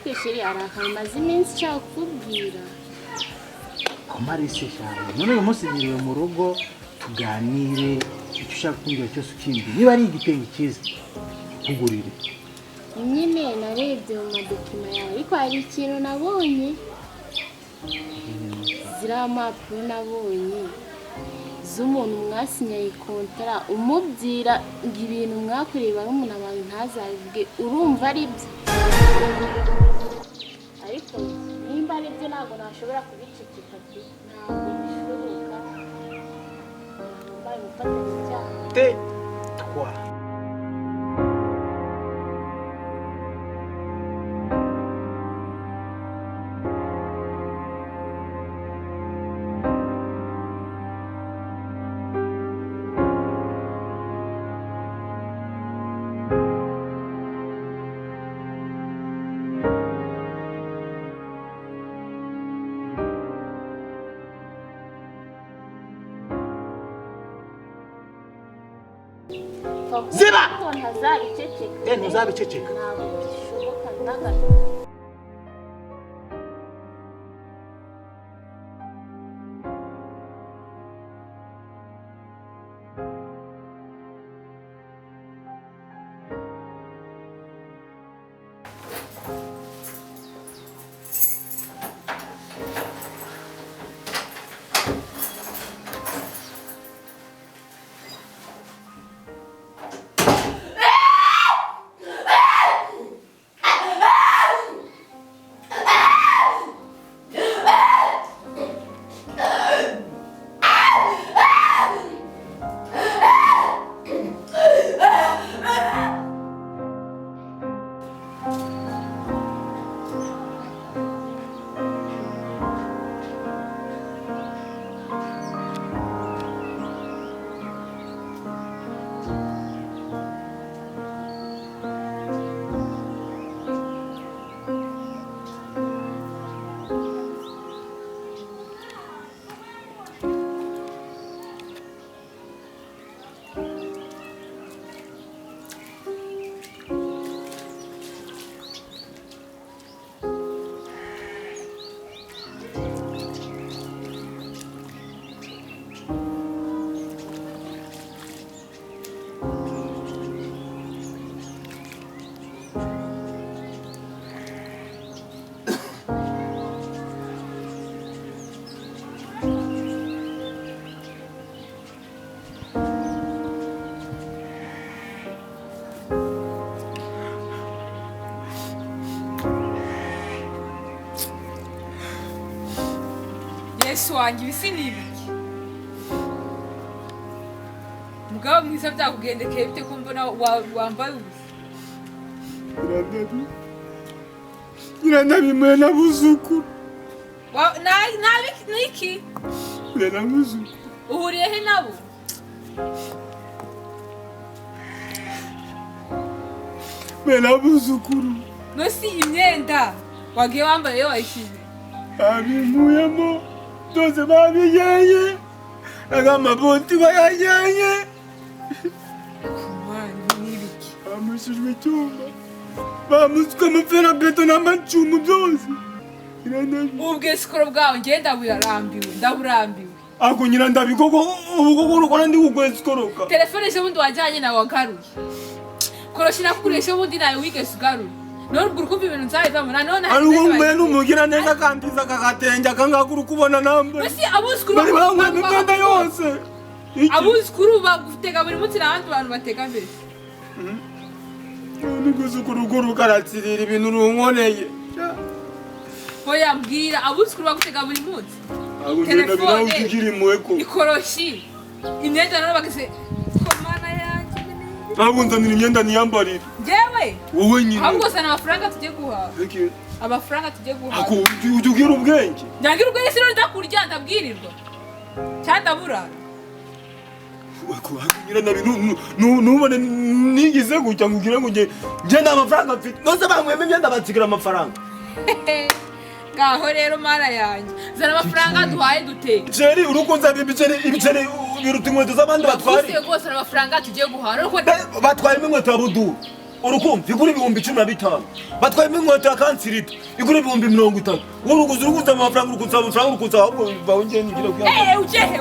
ariko sheri arakamaze iminsi cyo kubwira Amarise cyane none uyu munsi ngiriwe mu rugo tuganire icyo ushaka kumbwira cyose ukindi niba ari igitenge cyiza kugurire nyine narebye mu madokima yawe ariko hari ikintu nabonye ziriya mpapuro nabonye z'umuntu mwasinyaye kontara umubwira ngo ibintu mwakureba n'umuntu abantu ntazabivuge urumva ari byo ariko nimba ari byo ntabwo nashobora kubiceceka ntabwo bishoboka mbaye umufatanyacyaha tetwa Ziba! Ntuzabiceceka. Ntabwo bishoboka na gato. SO1 ibisi nibiki mugabo mwiza byakugendekeye bite ko mbona wambaye ubusa Niranabi mwana buzukuru niki mwana buzukuru uhuriye he nabo mwana buzukuru nosi imyenda wagiye wambaye yo wayishize abimuyemo Doze babiyeye agamabonti bayayeye kumwana nibiki amushijwe cyumba bamuswe amafera beto n'amacumu byose ubwe sikoro bwawe ngenda ndaburambiwe ako nyina ndabikoko ubukoko rukora ndi kugwesikoroka telefone se bundi wajyanye nawe wagaruye koroshira kukuresha bundi nawe wigeze ugaruye none ubwo urukumva ibintu nzabivamo none ariko mwe numugira neza kandiza kagatenja kangakuru kubona nambe basi abuzukuru bari bamwe n'imyenda yose abuzukuru bagutega buri munsi n'abandi bantu batega mbere n'uguzukuru gurukaratsirira ibintu runkoneye hoya mbwira abuzukuru bagutega buri munsi telefone ikoroshi imyenda none bagise komana yanjye ntabwo nzanira imyenda niyambarira jewe wowe nyine ahubwo sana amafaranga tujye guhaha amafaranga tujye guhaha ako ujye ugira ubwenge ndangira ubwenge sino ndakurya ndabwirirwa cyandabura nyira nabi nubone nigize gutya ngugire ngo ngenda amafaranga mfite nose bamweme imyenda batsigira amafaranga ngaho rero mara yanjye zana amafaranga duhaye duteke Jerry urukunza ibiceri biruta inkweto z'abandi batwari rwose amafaranga tujye guhaha batwara inkweto ya budu urukumva igura ibihumbi 15 batwayemo inkweto ya kansirito igura ibihumbi 30 wowe uruguza amafaranga urukuza ahubwo bawe ngiye ngira kuya ujehe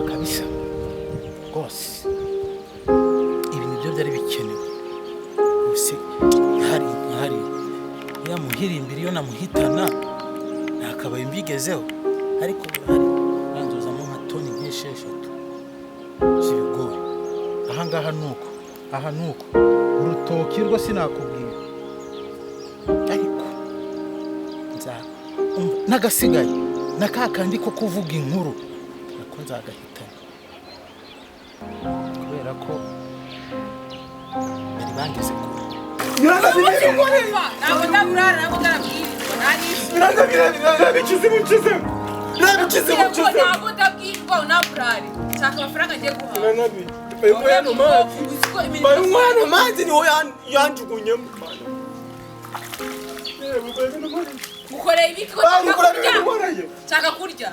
kabisa rwose ibi nibyo byari bikenewe gusa hari yamuhirimbira iyo namuhitana nakabaye mbigezeho ariko hari ranzozamo nka toni nk'esheshatu z'ibigori aha nuko urutoki rwo sinakubwira ariko n'agasigaye na kakandi ko kuvuga inkuru nako nzagahitana kubera ko bari bangeze kure mukoreye ibiki nshaka kurya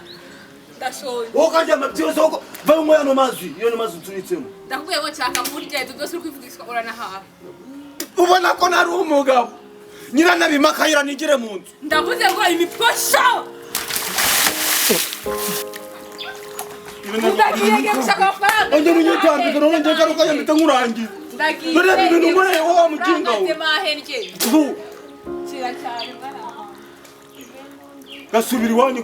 ndashoye wowe kandi amabyiyo soko vayo ngo yano mazi uturitsemo ndakubwiye ngo nshaka kurya ibyo byose uri kwivugisha uranahaha ubona ko nari umugabo nyiranabimakaira nigire mu nzu ndavuze ngo imiposho ndagiye gushaka amafaranga onge munyetambika none nje karuka yambita nkurangiza ndagiye none ibintu ngore wowe mujinga ndate mahenje kira cyane bana gasubira iwanyu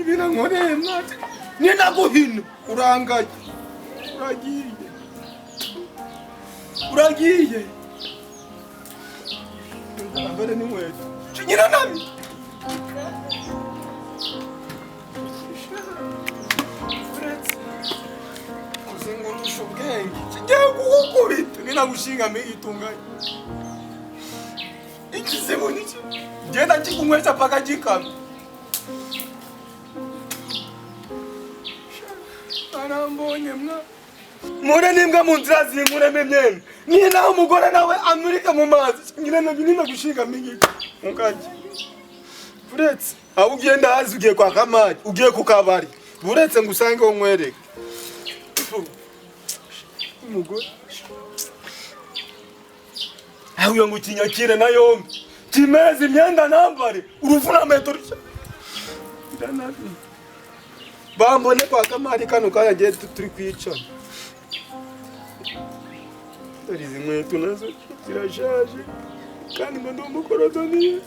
ibintu nkoreye mwate ni naguhino urangaye uragiye mbere ni mwetu chinyira nami kuzengurusha ubwenge kigiye kugukubita ninagushinga migitunganye ikizimu niki genda kikunywesha paka gikamye arambonye mwa mure nimbwa mu nzira zimureme myene niye naho umugore nawe amurika mu mazi ngira nabyo ninagushinga migito mukaje buretse aho ugenda hazi ugiye kwa kamari ugiye ku kabari buretse ngo usange wo nkwereke umugore aho ngo ukinyakire na yombi kimeze imyenda nambare uruvuna metero ndanabi bambone kwa kamari kano kayagiye turi kwicana dore izi nkweto nazo zirashaje kandi ngo ndi umukorodoniye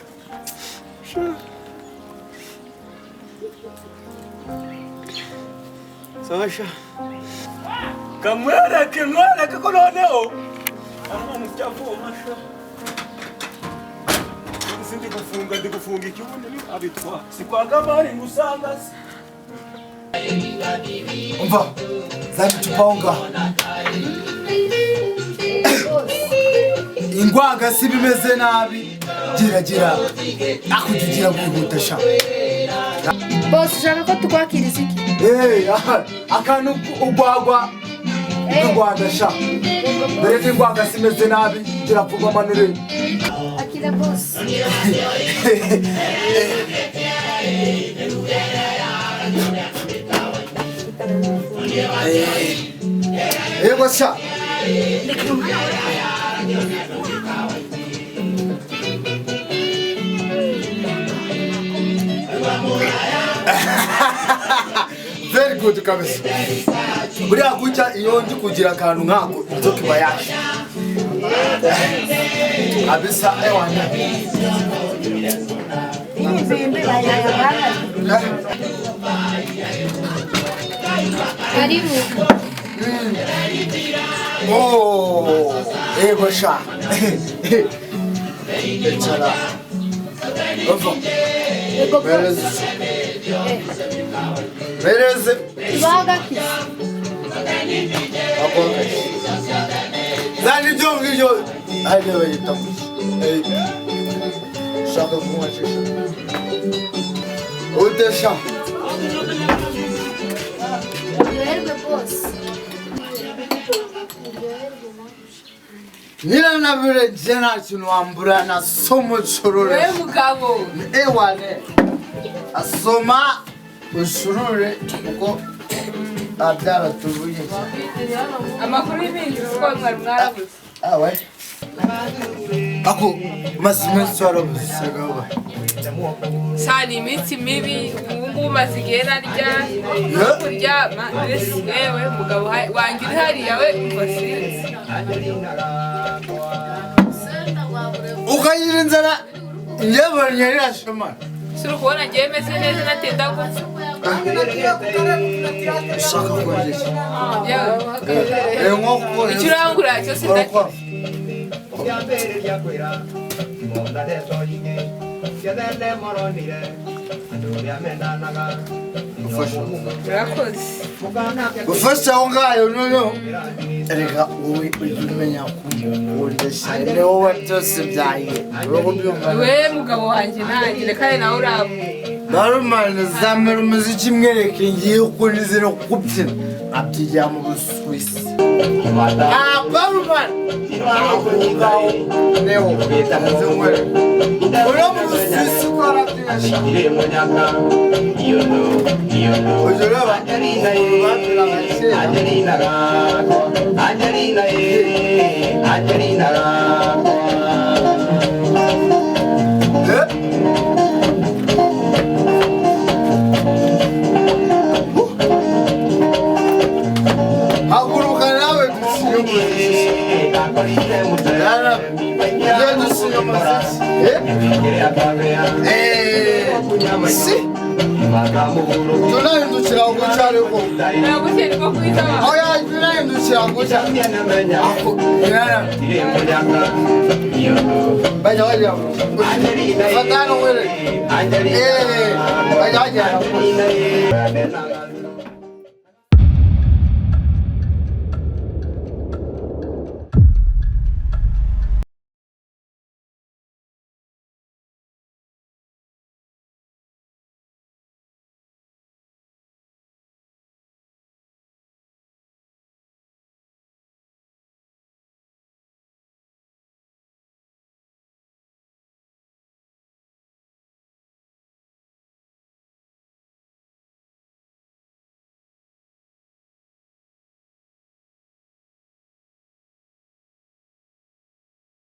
Sasha kamwereke ko noneho amwana cyavoma sha ndi gufunga ikibuno ni abitwa si kwa kamari ngusanga si umva zari chupaonga ingwaga si bimeze nabi gira akutugira kwihutasha Boss ushaka ko tukwakiriza iki? akantu ugwagwa n'ingwaga sha mbere n'ingwaga simeze nabi gira vuba manure Akira boss. Yego sha very good kabisa buriya gutya iyo ndi kugira akantu nkako inzoka iba yashe kabisa ewana Karibu. Oh, ego sha. Echara. Ovo. Ego Beleze. Beleze. Baga ki. Ako. Zani jongi jo. Hadi wewe tamu. Shaka kuma shisha. Ute sha. Yoherwe boss. Nila na vile jena chinuambura na somo churure. Wewe mugabo. Ewane. Asoma ushurure uko abyara tuvuye. Amakuru y'ibindi siko mwari mwarabuze. Awe. Ako masime swaro musagawa. Sani iminsi mibi ubu mazigera rya kurya wewe mugabo wangira hariya we umvasinzi. Ukayira inzara yabonye irashoma. Suru kubona ngiye meze neza natenda gupfa. Shaka kugesha. Yewe. Ngoko. Ikirangura cyo sindaki. Gufasha aho ngayo noneho reka wowe umenya kundesha ni wowe byose byaye We mugabo wanjye nanjye reka nawe uramu. barumana zamera umuziki mwereke ngiye kunizira kubyina abyijya mu Busuwisi barumana neo nzengwere uri mu Busuwisi ukora byinshi ujuraba haguruka nawe dusinyumuziki si tunahindukira ngo cyareko nagushyira ko kwiza wa oya tunahindukira ngo bajya bajya fatano wele bajya bajya